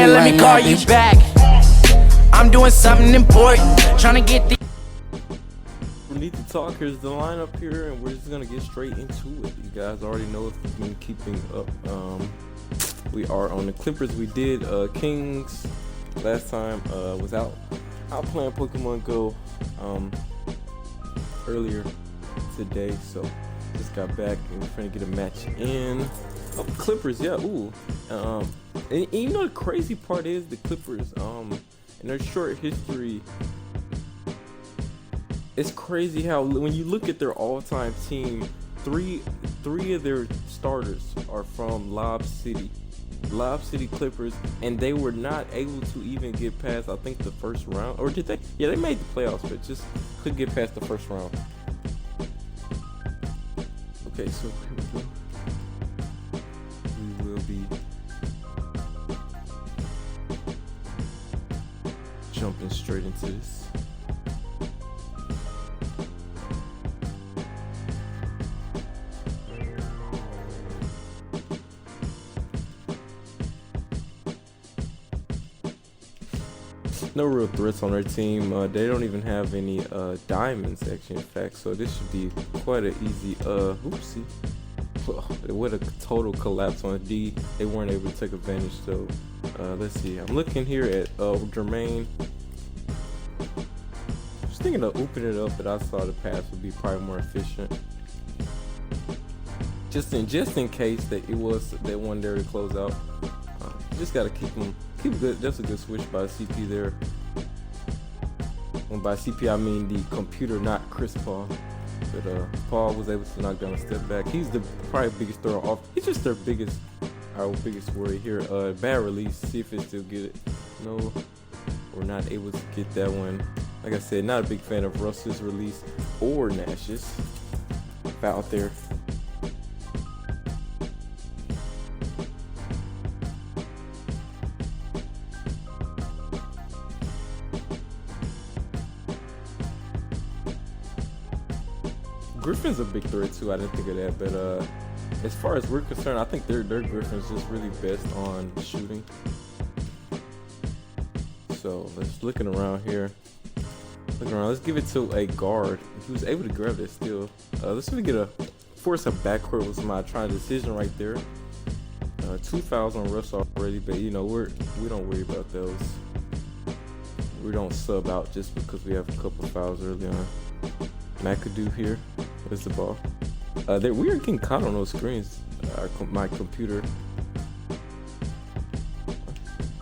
man, let me call you back. I'm doing something important, trying to get the. We need to talk. Here's the lineup here, and we're just gonna get straight into it. You guys already know if you've been keeping up. We are on the Clippers. We did Kings last time. Was out playing Pokemon Go earlier today, so just got back and we're trying to get a match in. Oh, Clippers, yeah, ooh. And you know the crazy part is the Clippers, in their short history, it's crazy how when you look at their all-time team, three of their starters are from Lob City Clippers, and they were not able to even get past, I think, the first round. Or did they? Yeah, they made the playoffs, but just couldn't get past the first round. Okay, so here we go. We will be jumping straight into this. No real threats on their team. They don't even have any diamonds, actually, in fact, so this should be quite an easy oopsie. What a total collapse on D. They weren't able to take advantage, so let's see. I'm looking here at Jermaine. I was thinking of opening it up, but I saw the pass would be probably more efficient. Just in case that it was that one there to close out. Just gotta keep good. That's a good switch by CP there. And by CP I mean the computer, not Chris Paul. But Paul was able to knock down a step back. He's the probably biggest thrower off. He's just our biggest worry here. Bad release. See if they still get it. No, we're not able to get that one. Like I said, not a big fan of Russ's release or Nash's. Out there. Griffin's a big threat too. I didn't think of that, but as far as we're concerned, I think their Griffin's just really best on shooting. So let's looking around here. Let's give it to a guard. He was able to grab that steal. Let's really get force a backcourt was my trying decision right there. 2 fouls on Russ already, but you know we don't worry about those. We don't sub out just because we have a couple fouls early on. McAdoo here. Where's the ball? We are getting caught on those screens. My computer.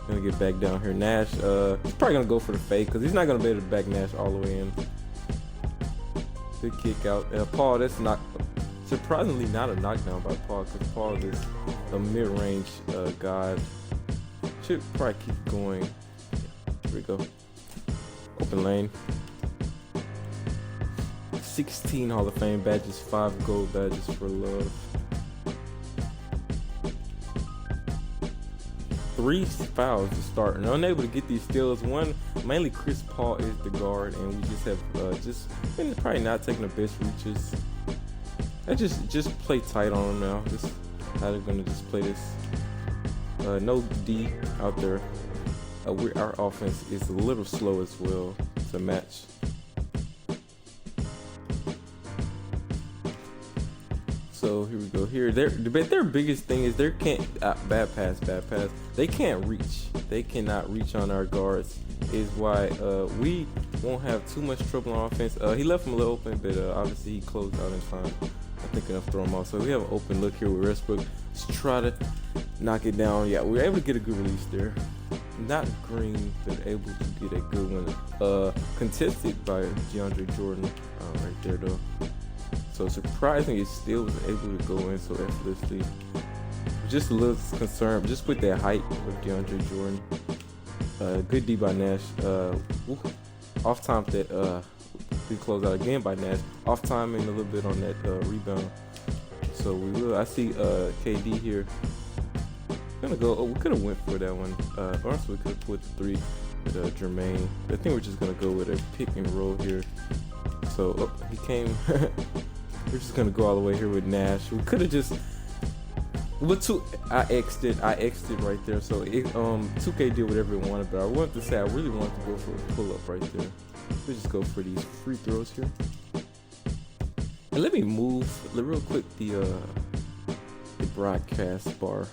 Gonna get back down here. Nash, he's probably gonna go for the fake because he's not gonna be able to back Nash all the way in. Good kick out. Paul, that's not surprisingly not a knockdown by Paul because Paul is a mid-range god. Should probably keep going. Here we go. Open lane. 16 Hall of Fame badges, 5 gold badges for love. 3 fouls to start, and unable to get these steals. One, mainly Chris Paul is the guard, and we just have been probably not taking the best reaches. I just play tight on them now. Just how they're gonna just play this. No D out there. Our offense is a little slow as well to match. So here we go. Here, their biggest thing is they can't bad pass. They can't reach. They cannot reach on our guards. Is why we won't have too much trouble on offense. He left him a little open, but obviously he closed out in time. I think enough to throw him off. So we have an open look here with Westbrook. Let's try to knock it down. Yeah, we were able to get a good release there. Not Green, but able to get a good one. Contested by DeAndre Jordan right there though. So surprising, it still was able to go in so effortlessly. Just a little concerned, just with that height of DeAndre Jordan. Good D by Nash. Off time that we close out again by Nash. Off timing a little bit on that rebound. So we will. I see KD here. Gonna go. Oh, we could have went for that one. Also, we could have put the 3 with Jermaine. I think we're just gonna go with a pick and roll here. So he came. We're just gonna go all the way here with Nash. We could have just But I X'd it right there. So 2K did whatever it wanted, but I wanted to say I really wanted to go for a pull up right there. Let's just go for these free throws here. And let me move real quick the broadcast bar.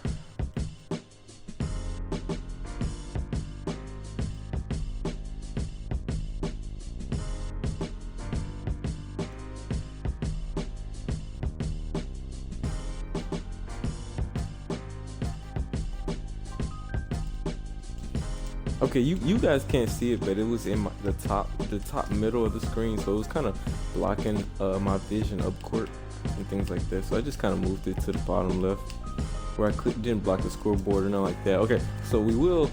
Okay, you guys can't see it, but it was in the top middle of the screen, so it was kind of blocking my vision up court and things like that. So I just kind of moved it to the bottom left, where I didn't block the scoreboard or nothing like that. Okay, so we will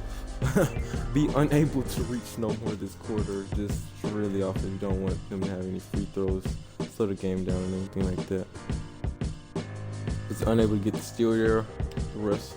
be unable to reach no more this quarter, just really off if you don't want them to have any free throws, slow the game down and anything like that. It's unable to get the steal there, Russ.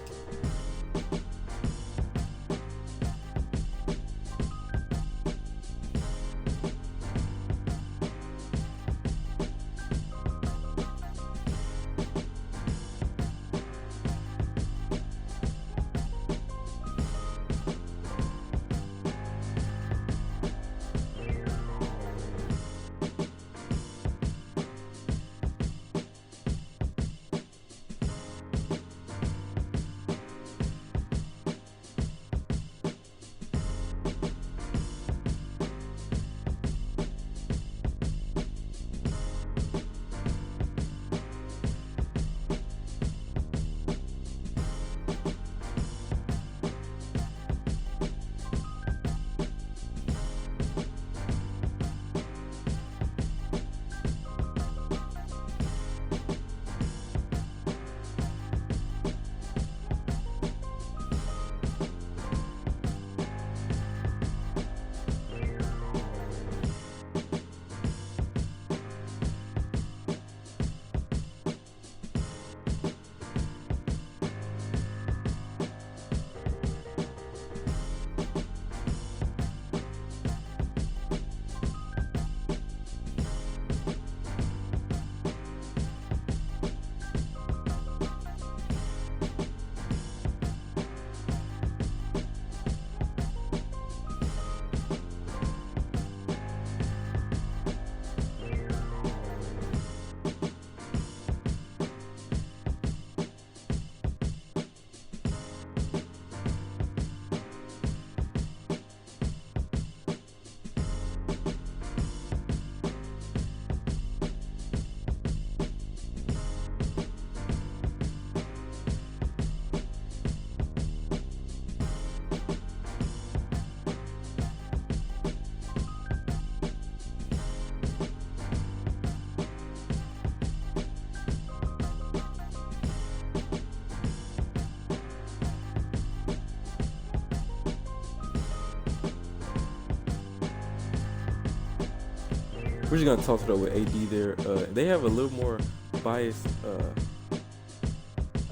We're just gonna toss it up with AD there. They have a little more bias.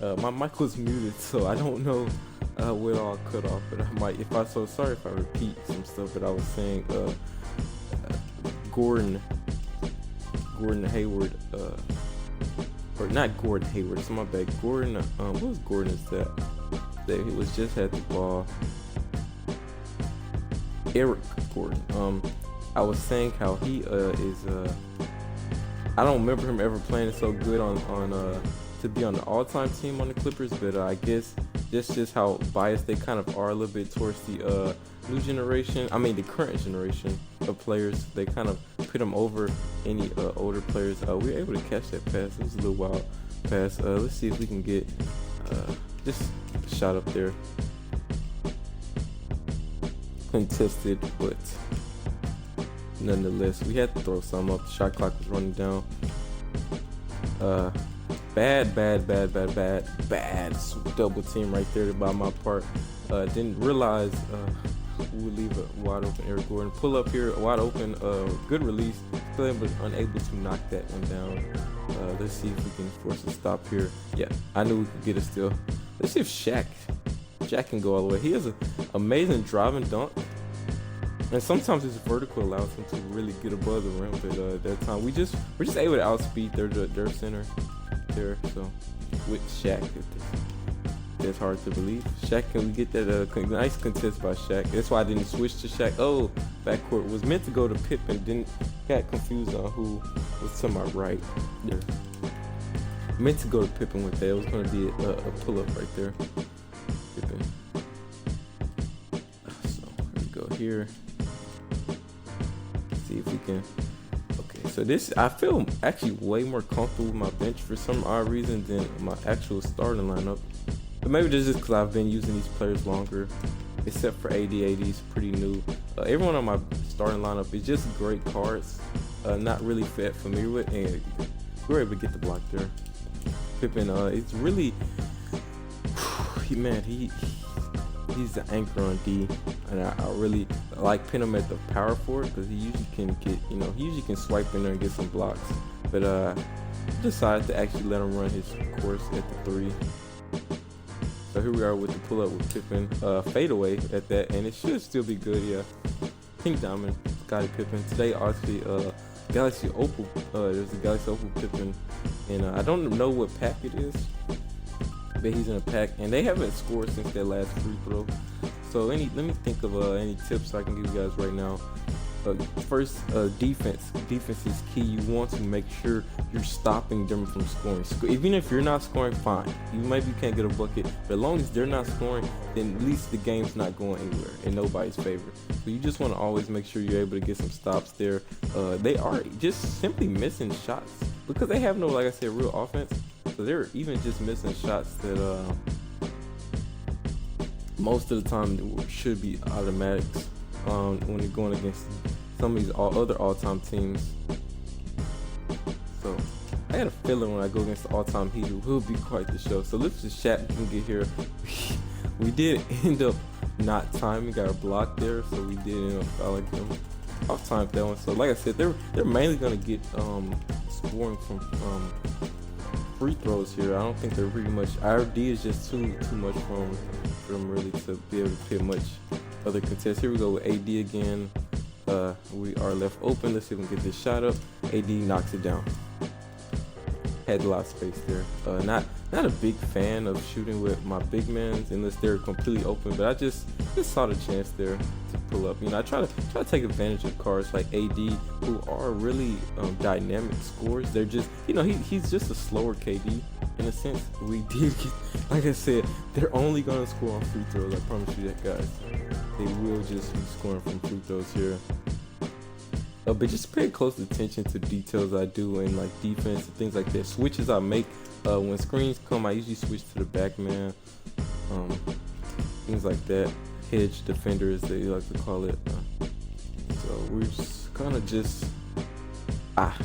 My mic was muted, so I don't know what all cut off. But I might, sorry if I repeat some stuff. But I was saying, Gordon Hayward, or not Gordon Hayward. It's my bad. Gordon. What was Gordon? Is that he was just had the ball. Eric Gordon. I was saying how he is. I don't remember him ever playing so good on to be on the all-time team on the Clippers, but I guess just how biased they kind of are a little bit towards the new generation. I mean, the current generation of players. They kind of put him over any older players. We were able to catch that pass. It was a little wild pass. Let's see if we can get just a shot up there. Contested, but nonetheless, we had to throw some up. The shot clock was running down. Bad double team right there by my part. Didn't realize we would leave a wide open Eric Gordon. Pull up here, wide open, good release. Still unable to knock that one down. Let's see if we can force a stop here. Yeah, I knew we could get a steal. Let's see if Shaq can go all the way. He has an amazing driving dunk. And sometimes his vertical allows him to really get above the rim, but at that time we're just able to outspeed their center there. So with Shaq. That's hard to believe. Shaq, can we get that nice contest by Shaq? That's why I didn't switch to Shaq. Oh, backcourt was meant to go to Pippen. Didn't got confused on who was to my right there. Meant to go to Pippen with that. It was going to be a pull up right there. Pippen. So here we go here. See if we can. Okay, so this, I feel actually way more comfortable with my bench for some odd reason than my actual starting lineup. But maybe this is because I've been using these players longer, except for AD. AD's pretty new. Everyone on my starting lineup is just great cards, not really familiar with, and we're able to get the block there. Pippen, it's really, he's the anchor on D, and I really like pin him at the power forward because he usually can get, he usually can swipe in there and get some blocks. But decided to actually let him run his course at the 3. So here we are with the pull up with Pippen, fadeaway at that, and it should still be good. Yeah, Pink Diamond, Scottie Pippen. Today, obviously, Galaxy Opal. There's a Galaxy Opal Pippen, and I don't know what pack it is, but he's in a pack, and they haven't scored since their last free throw. So let me think of any tips I can give you guys right now. First, defense. Defense is key. You want to make sure you're stopping them from scoring. Even if you're not scoring, fine. You maybe can't get a bucket, but as long as they're not scoring, then at least the game's not going anywhere in nobody's favor. So you just want to always make sure you're able to get some stops there. They are just simply missing shots because they have no, like I said, real offense. So they're even just missing shots that most of the time should be automatics when you're going against some of these other all-time teams. So I had a feeling when I go against the all-time Heat, it will be quite the show. So let's just chat. We can get here. We did end up not timing, got a block there, so we did end up fouling them. Off time that one. So like I said, they're mainly gonna get scoring from free throws here. I don't think they're pretty much. RD is just too much for them really to be able to pit much other contests. Here we go with AD again. We are left open. Let's see if we can get this shot up. AD knocks it down. Had a lot of space there. Not a big fan of shooting with my big men unless they're completely open, but I just saw the chance there to pull up. I try to take advantage of cards like AD who are really dynamic scorers. They're just, he's just a slower KD in a sense. We did get, like I said, they're only gonna score on free throws. I promise you that, guys. They will just be scoring from free throws here. But just pay close attention to details I do in like defense and things like that. Switches I make when screens come, I usually switch to the back man. Things like that. Hedge defenders, they like to call it. So we're just kind of just.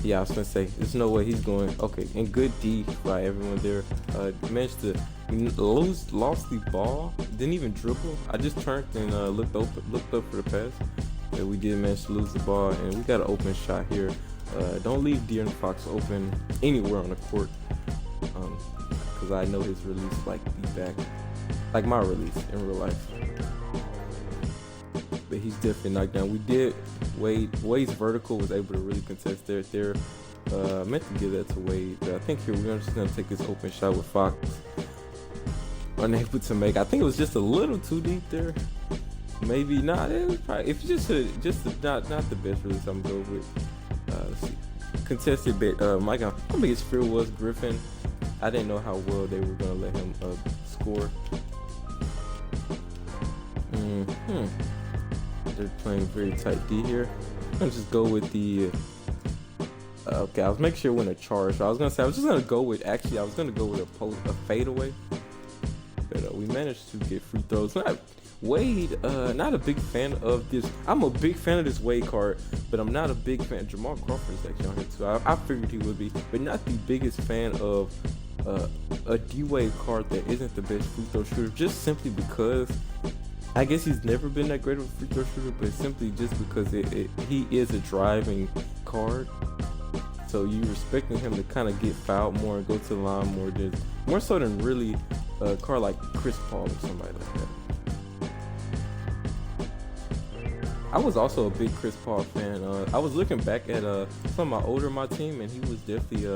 Yeah, I was gonna say there's no way he's going. Okay, and good D by everyone there. Managed to lost the ball. Didn't even dribble. I just turned and looked up for the pass. Yeah, we did manage to lose the ball, and we got an open shot here. Don't leave De'Aaron Fox open anywhere on the court, because I know his release like like my release in real life. But he's definitely knocked down. We did Wade's vertical was able to really contest there. Meant to give that to Wade, but I think here we're just gonna take this open shot with Fox. Unable to make. I think it was just a little too deep there. Maybe not. It was probably, if you not the best release I'm going to go with. Let's see. Contested bit. My biggest fear was Griffin. I didn't know how well they were going to let him score. They're playing very tight D here. I'm going to just go with the. Okay, I was making sure when a charge. I was going to go with a fadeaway. But we managed to get free throws. Wade, not a big fan of this. I'm a big fan of this Wade card, but I'm not a big fan. Jamal Crawford is actually on here too. I figured he would be, but not the biggest fan of a D-Wade card that isn't the best free throw shooter, just simply because I guess he's never been that great of a free throw shooter, but simply just because he is a driving card. So you respecting him to kind of get fouled more and go to the line more so than really a card like Chris Paul or somebody like that. I was also a big Chris Paul fan. I was looking back at some of my older team, and he was definitely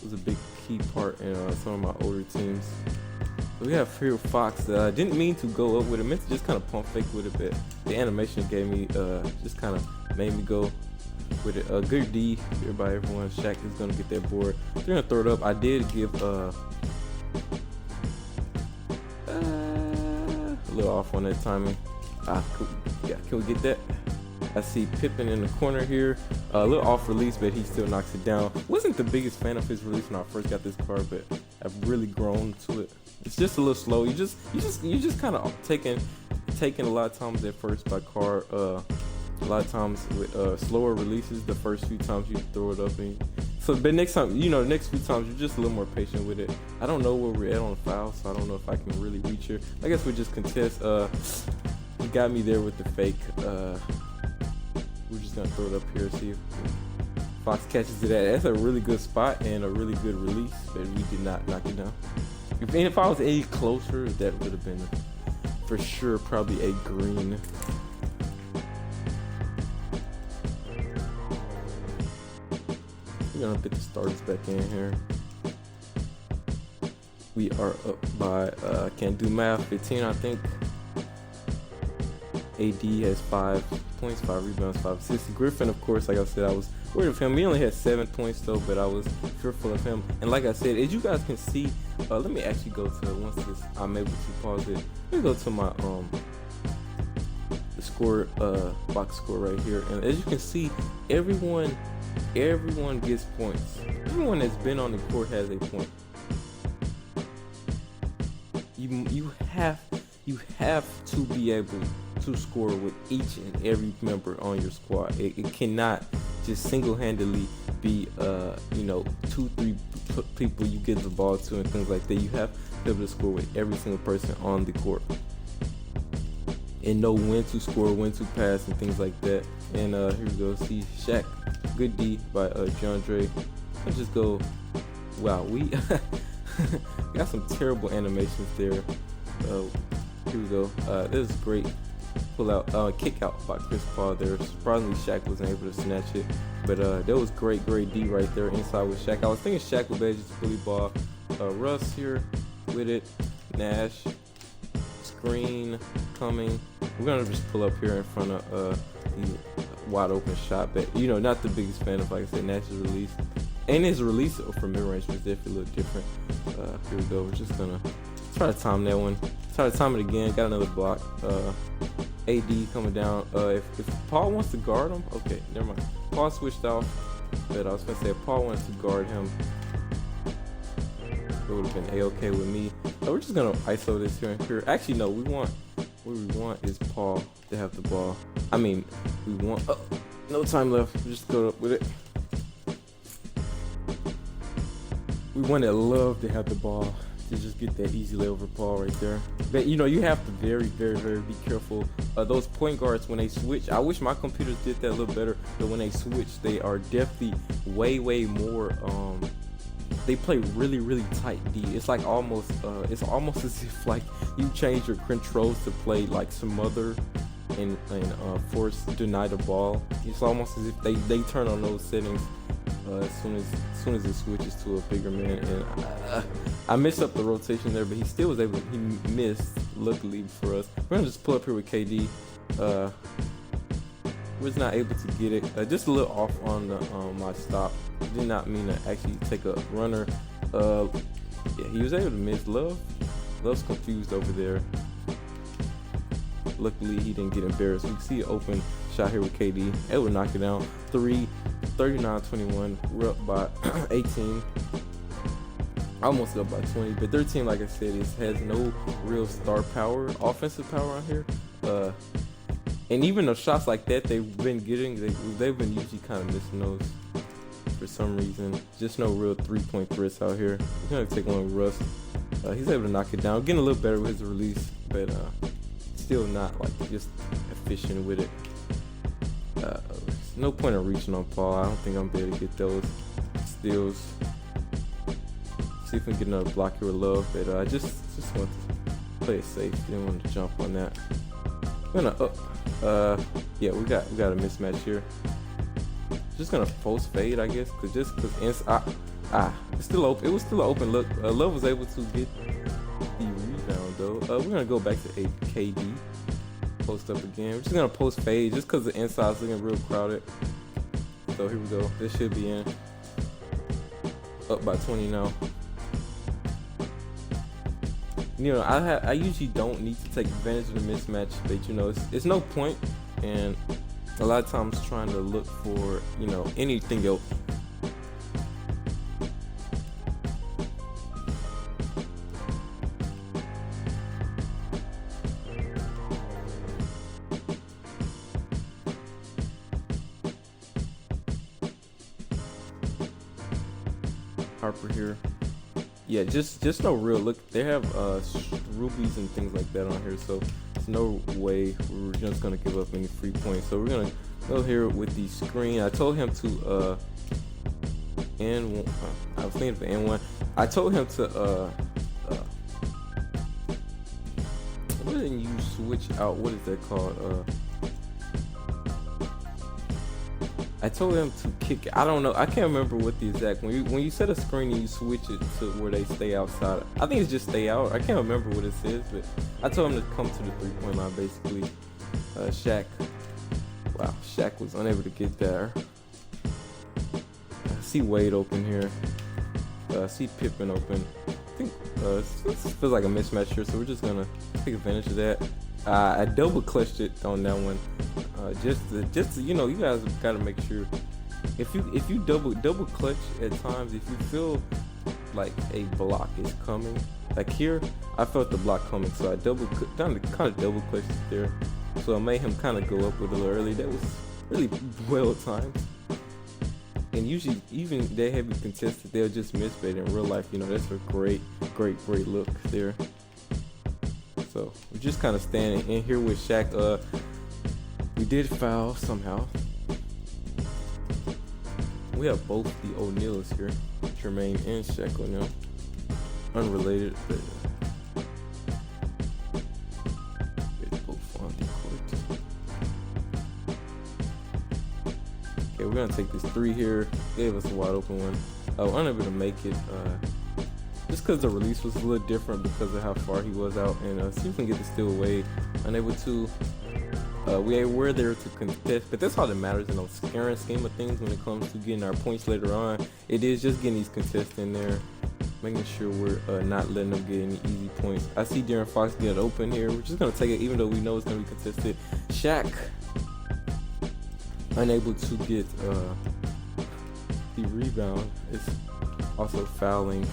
was a big key part in some of my older teams. So we have here Fox. I didn't mean to go up with it. Meant to just kind of pump fake with it, but the animation gave me just kind of made me go with it. Good D here by everyone. Shaq is gonna get that board. They're gonna throw it up. I did give a little off on that timing. Cool. Yeah, can we get that? I see Pippen in the corner here. A little off release, but he still knocks it down. Wasn't the biggest fan of his release when I first got this card, but I've really grown to it. It's just a little slow. You just kind of taking a lot of times at first by card. A lot of times with slower releases, the first few times you throw it up, and so but next time, the next few times you're just a little more patient with it. I don't know where we're at on the foul, so I don't know if I can really reach her. I guess we just contest. He got me there with the fake. We're just gonna throw it up here, see if Fox catches it at. That's a really good spot and a really good release, but we did not knock it down. If I was any closer, that would have been for sure probably a green. We're gonna put the starters back in here. We are up by can't do math, 15 I think. AD has 5 points, 5 rebounds, 5 assists. Griffin, of course, like I said, I was worried of him. He only had 7 points though, but I was fearful of him. And like I said, as you guys can see, let me actually go to once I'm able to pause it. Let me go to my the score box score right here, and as you can see, everyone gets points. Everyone that's been on the court has a point. You have to be able to score with each and every member on your squad. It cannot just single-handedly be 2-3 people you give the ball to and things like that. You have to be able to score with every single person on the court and know when to score, when to pass, and things like that. And here we go. See Shaq, good D by DeAndre. Let's just go. Wow, we got some terrible animations there. Here we go. This is great. Pull out, kick out by Chris Paul there. Surprisingly, Shaq wasn't able to snatch it, but that was great D right there inside with Shaq. I was thinking Shaq would be able to fully ball. Russ here with it. Nash, screen coming. We're gonna just pull up here in front of the wide open shot, but not the biggest fan of, like I said, Nash's release. And his release for mid-range was definitely a little different. Here we go. We're just gonna try to time that one. Try to time it again. Got another block. AD coming down. If Paul wants to guard him, okay, never mind. Paul switched off, but I was gonna say if Paul wants to guard him, it would have been a-okay with me. We're just gonna ISO this here and here. Actually, no. What we want is Paul to have the ball. I mean, we want. No time left. Just go up with it. We want to love to have the ball to just get that easy lay over Paul right there. But you have to very, very, very be careful. Those point guards, when they switch, I wish my computers did that a little better, but when they switch, they are definitely way more they play really, really tight D. It's like almost as if like you change your controls to play like some other and force deny the ball. It's almost as if they turn on those settings as soon as it switches to a bigger man. And I messed up the rotation there, but he still was able. He missed, luckily for us. We're gonna just pull up here with KD. Was not able to get it. Just a little off on the my stop. Did not mean to actually take a runner. Yeah, he was able to miss. Love's confused over there. Luckily, he didn't get embarrassed. We can see an open shot here with KD. Able to knock it down. 39-21. We're up by 18. Almost up by 20. But their team, like I said, has no real star power, offensive power on here. And even the shots like that they've been getting, they've been usually kind of missing those for some reason. Just no real 3-point threats out here. We're gonna take one with Russ. He's able to knock it down, getting a little better with his release, but still not like just efficient with it. No point in reaching on Paul. I don't think I'm able to get those steals. See if we can get another block here with Love, but I just want to play it safe. Didn't want to jump on that. We're gonna yeah, we got a mismatch here. Just gonna post fade, I guess, cause It's still open. It was still an open look. Love was able to get the rebound though. We're gonna go back to KD. Post up again. We're just gonna post fade just because the inside's looking real crowded. So here we go. This should be in. Up by 20 now. You know, I usually don't need to take advantage of the mismatch, but you know, it's no point. And a lot of times trying to look for, you know, anything else. Harper here. Yeah, just no real look. They have rubies and things like that on here, so there's no way we're just gonna give up any free points. So we're gonna go here with the screen. I told him to N1. I was thinking of the N1. I told him to what didn't you switch out? What is that called? I told him to kick it. I don't know. I can't remember what the exact when you set a screen and you switch it to where they stay outside. I think it's just stay out. I can't remember what it says, but I told him to come to the 3-point line basically. Shaq. Wow, Shaq was unable to get there. I see Wade open here. I see Pippen open. I think this feels like a mismatch here, so we're just gonna take advantage of that. I double clutched it on that one. Just you know, you guys gotta make sure if you double clutch at times, if you feel like a block is coming, like here I felt the block coming, so I kind of double clutched it there, so I made him kind of go up with a little early. That was really well timed. And usually even they heavy contested, they'll just miss, but in real life, you know, that's a great look there. So we're just kind of standing in here with Shaq. We did foul somehow. We have both the O'Neals here, Jermaine and Shaq O'Neal. Unrelated, but they're both on the court. Okay, we're gonna take this 3 here. Gave us a wide open one. Unable to make it. Just because the release was a little different because of how far he was out, and see if we can get the steal away. Unable to. We were there to contest, but that's all that matters in the scaring scheme of things when it comes to getting our points later on. It is just getting these contests in there, making sure we're not letting them get any easy points. I see De'Aaron Fox get open here. We're just gonna take it, even though we know it's gonna be contested. Shaq unable to get the rebound. It's also fouling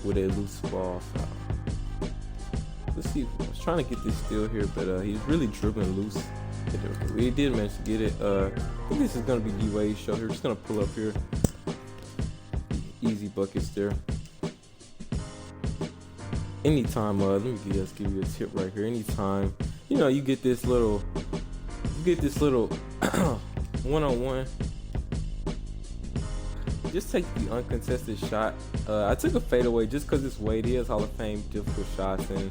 with a loose ball foul. Let's see. I was trying to get this steal here, but he's really dribbling loose. We did manage to get it. I think this is gonna be D-Wade's show here. Just gonna pull up here. Easy buckets there. Anytime, let me just give you a tip right here. Anytime, you know, you get this little one-on-one. Just take the uncontested shot. I took a fadeaway just because it's Wade. He has Hall of Fame difficult shots, and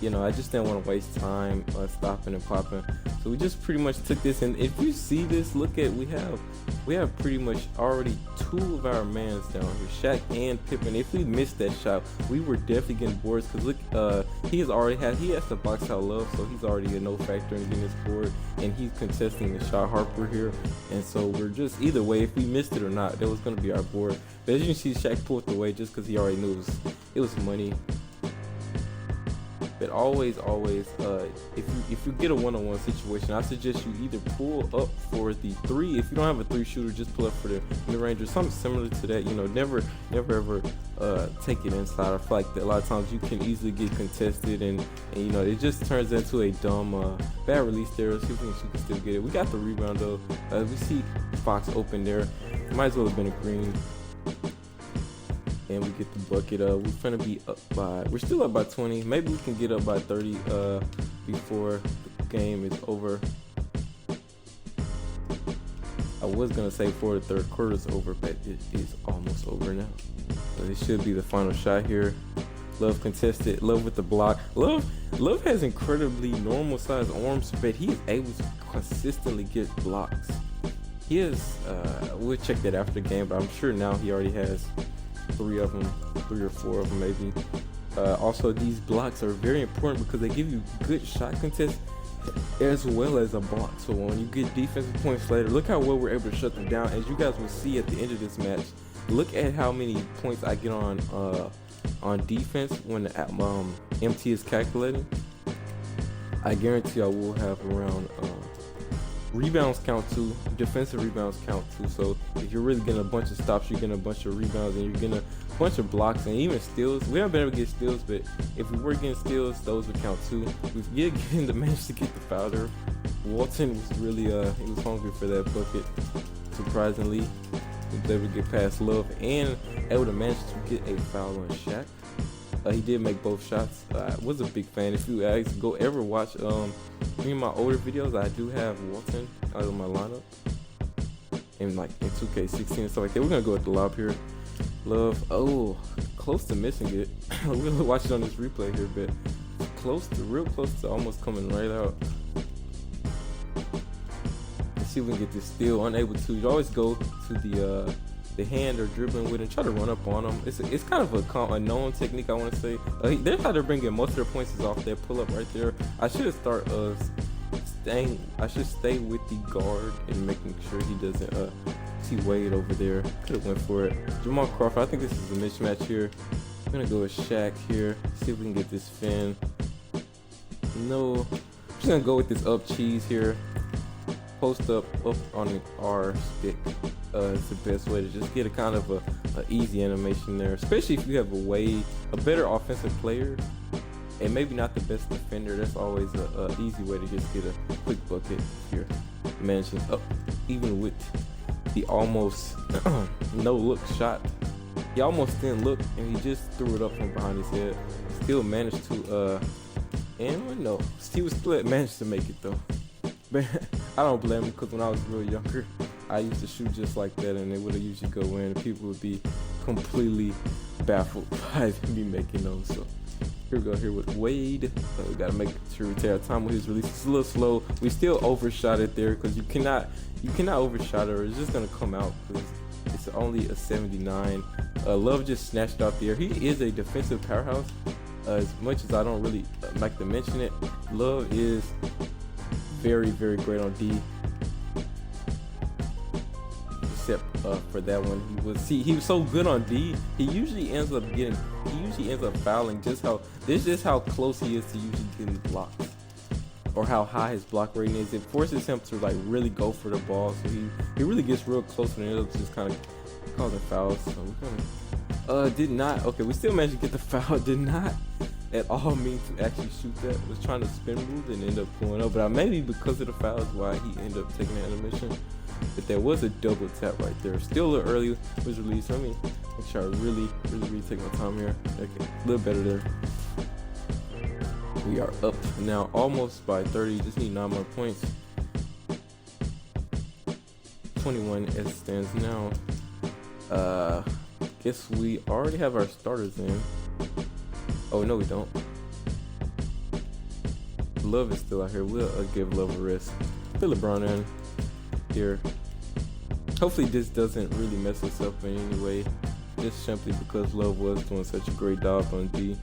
you know, I just didn't want to waste time stopping and popping. So we just pretty much took this, and if you see this, look at we have pretty much already 2 of our mans down here, Shaq and Pippen. If we missed that shot, we were definitely getting boards, because look, he has to box out Love, so he's already a no factor in getting this board, and he's contesting the shot, Harper here, and so we're just either way, if we missed it or not, that was going to be our board. But as you can see, Shaq pulled away just because he already knew it was money. But always, if you get a one-on-one situation, I suggest you either pull up for the 3. If you don't have a 3 shooter, just pull up for the mid-range or something similar to that. You know, never ever take it inside. I feel like that a lot of times you can easily get contested, and you know, it just turns into a dumb bad release there. Let's see if we can still get it. We got the rebound though. We see Fox open there. Might as well have been a green. And we get the bucket. We're gonna be up by. We're still up by 20. Maybe we can get up by 30 before the game is over. I was gonna say before the third quarter is over, but it is almost over now. So this should be the final shot here. Love contested. Love with the block. Love has incredibly normal sized arms, but he is able to consistently get blocks. He is. We'll check that after the game, but I'm sure now he already has 3 of them, 3 or 4 of them maybe. Also, these blocks are very important because they give you good shot contest as well as a block. So when you get defensive points later, look how well we're able to shut them down. As you guys will see at the end of this match, look at how many points I get on defense when the MT is calculating. I guarantee I will have around rebounds count 2, defensive rebounds count 2. So if you're really getting a bunch of stops, you're getting a bunch of rebounds, and you're getting a bunch of blocks and even steals. We haven't been able to get steals, but if we were getting steals, those would count too. We've managed to get the foul there. Walton was really he was hungry for that bucket. Surprisingly, he was able to get past Love and able to manage to get a foul on Shaq. He did make both shots. I was a big fan. If you guys go ever watch any of my older videos, I do have Walton out of my lineup. And like in 2K16 and stuff like that. We're gonna go with the lob here. Love, oh, close to missing it. We're gonna watch it on this replay here, but real close to almost coming right out. Let's see if we can get this steal. Unable to. You always go to the hand or dribbling with and try to run up on them. It's kind of a known technique, I want to say. They're trying to bring in most of their points is off that pull up right there. I should stay with the guard and making sure he doesn't see Wade over there. Could have went for it. Jamal Crawford, I think this is a mismatch here. I'm gonna go with Shaq here. See if we can get this fin. No, I'm just gonna go with this up cheese here. Post up on the R stick is the best way to just get a kind of a easy animation there, especially if you have a better offensive player and maybe not the best defender. That's always a easy way to just get a quick bucket if you're managing up, even with the almost no look shot. He almost didn't look and he just threw it up from behind his head. Still managed to he still managed to make it though. But I don't blame him, because when I was real younger, I used to shoot just like that, and it would usually go in, and people would be completely baffled by me making those. So here we go here with Wade. We gotta make sure we take our time with his release. It's a little slow. We still overshot it there, because you cannot overshot it, or it's just gonna come out, because it's only a 79. Love just snatched out the air. He is a defensive powerhouse. As much as I don't really like to mention it, Love is very, very great on D. Except for that one, he was so good on D. He usually ends up fouling. This is just how close he is to usually getting blocks, or how high his block rating is. It forces him to like really go for the ball, so he really gets real close and ends up just kind of causing fouls. So we're gonna okay, we still managed to get the foul. Did not at all mean to actually shoot that. Was trying to spin move and end up going up, but maybe because of the foul is why he ended up taking that animation. But there was a double tap right there. Still a little early was released. Let me make sure I really take my time here. Okay, a little better there. We are up now almost by 30. Just need 9 more points. 21 as it stands now. Guess we already have our starters in. Oh no, we don't. Love is still out here. We'll give Love a rest. Put LeBron in here. Hopefully this doesn't really mess us up in any way, just simply because Love was doing such a great job on D.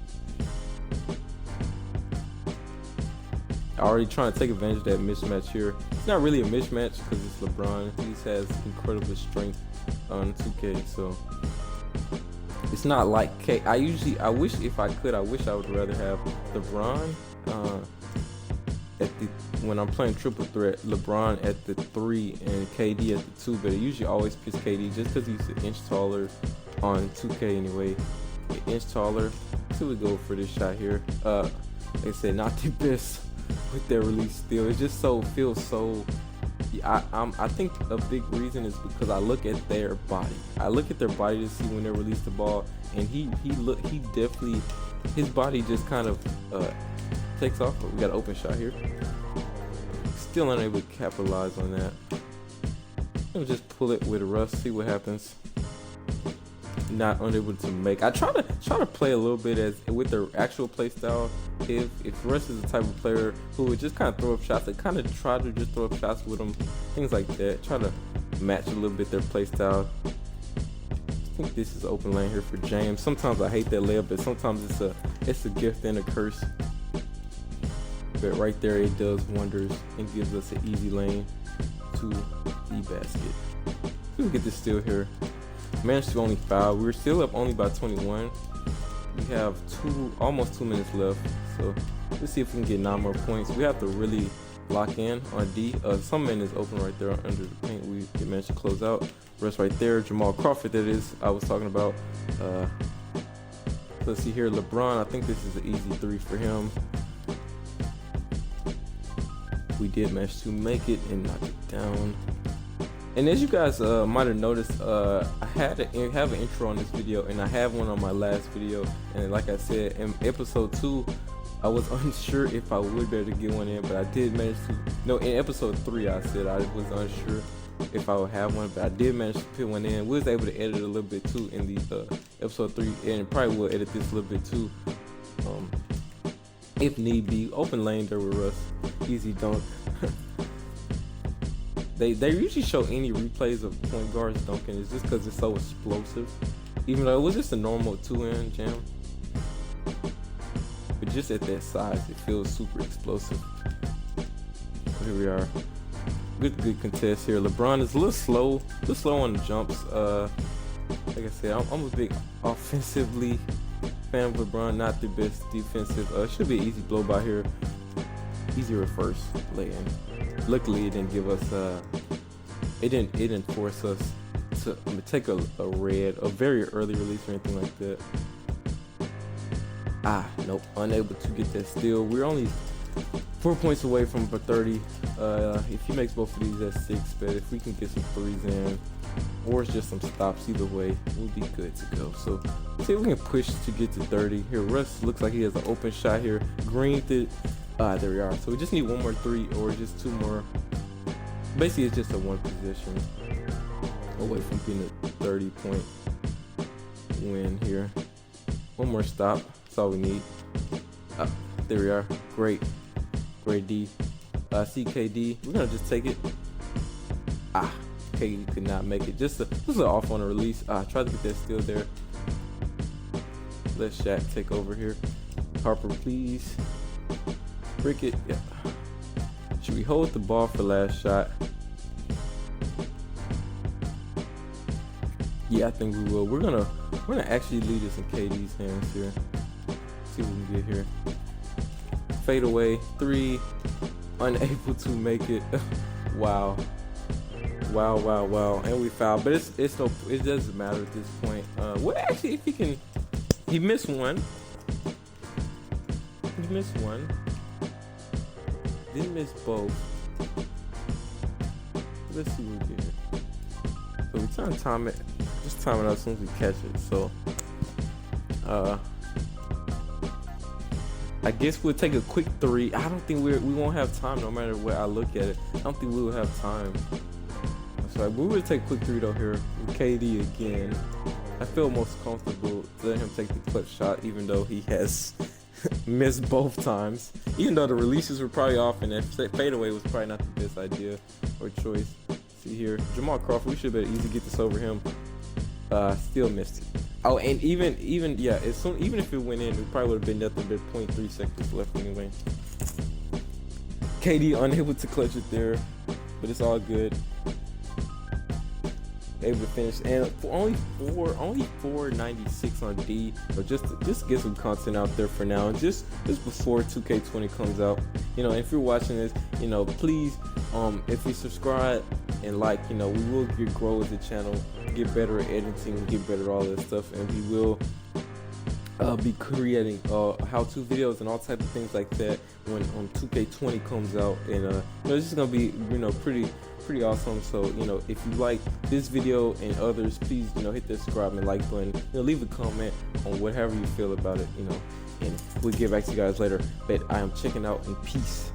Already trying to take advantage of that mismatch here. It's not really a mismatch because it's LeBron. He has incredible strength on 2K, so it's not like K. I wish I would rather have LeBron when I'm playing triple threat, LeBron at the 3 and KD at the 2, but I usually always pick KD just because he's an inch taller on 2K anyway. An inch taller. So we go for this shot here. Like I said, not the best with their release still. It just feels so. I think a big reason is because I look at their body. I look at their body to see when they release the ball, and he definitely, his body just kind of takes off. But we got an open shot here. Still unable to capitalize on that. We'll just pull it with Russ, see what happens. Not unable to make. I try to play a little bit as with their actual play style. If Russ is the type of player who would just kind of throw up shots, I kind of try to just throw up shots with him, things like that. Try to match a little bit their play style. I think this is open lane here for James. Sometimes I hate that layup, but sometimes it's a gift and a curse. But right there, it does wonders and gives us an easy lane to the basket. We'll get this steal here. Managed to only foul. We're still up only by 21. We have almost 2 minutes left, so let's see if we can get 9 more points. We have to really lock in on D. Some man is open right there under the paint. We managed to close out. Rest right there. Jamal Crawford, that is, I was talking about. Let's see here. LeBron, I think this is an easy 3 for him. We did manage to make it and knock it down. And as you guys might have noticed, I have an intro on this video, and I have one on my last video. And like I said, in episode 2, I was unsure if I would be able to get one in, but I did manage to. No, in episode 3, I said I was unsure if I would have one, but I did manage to put one in. We was able to edit a little bit too in the episode 3, and probably will edit this a little bit too, if need be. Open lane there with Russ, easy dunk. They usually show any replays of point guards dunking. It's just because it's so explosive, even though it was just a normal 2-in jam. But just at that size, it feels super explosive. Here we are. Good contest here. LeBron is a little slow on the jumps. Like I said, I'm a big offensively fan of LeBron, not the best defensive. Should be an easy blow by here. Easy reverse lay-in. Luckily, it didn't give us. It didn't force us to take a very early release or anything like that. Nope, unable to get that steal. We're only 4 points away from 30. If he makes both of these, that's 6. But if we can get some 3s in, or it's just some stops, either way, we'll be good to go. So, see if we can push to get to 30. Here, Russ looks like he has an open shot here. Green did. There we are. So we just need 1 more 3, or just 2 more. Basically, it's just a 1 position away from being a 30-point win here. 1 more stop. That's all we need. There we are. Great D. CKD. We're gonna just take it. KD could not make it. Just a little off on a release. Tried to get that steal there. Let Shaq take over here. Harper, please. Brick it. Yeah. Should we hold the ball for last shot? Yeah, I think we will. We're gonna actually lead this in KD's hands here. See what we can get here. Fade away 3. Unable to make it. Wow. And we fouled, but it doesn't matter at this point. Well, actually, if he missed one. Didn't miss both. Let's see what we get here. So we try to time it. Just time it out as soon as we catch it. So, I guess we'll take a quick 3. I don't think we won't have time no matter where I look at it. I don't think we will have time. So we will take a quick 3 though here with KD again. I feel most comfortable letting him take the clutch shot, even though he has missed both times. Even though the releases were probably off and that fadeaway was probably not the best idea or choice. See here, Jamal Crawford, we should be able to easily get this over him. Still missed it. Oh, and even if it went in, it probably would have been nothing but 0.3 seconds left anyway. KD unable to clutch it there, but it's all good. Able to finish, and for only 496 on D, but just get some content out there for now, and just before 2K20 comes out. If you're watching this, please, if you subscribe and like, we will grow as a channel, get better at editing, get better at all this stuff, and we will be creating how-to videos and all types of things like that when 2K20 comes out, and it's just gonna be pretty awesome. So if you like this video and others, please hit the subscribe and like button. Leave a comment on whatever you feel about it, and we'll get back to you guys later. But I am checking out, and peace.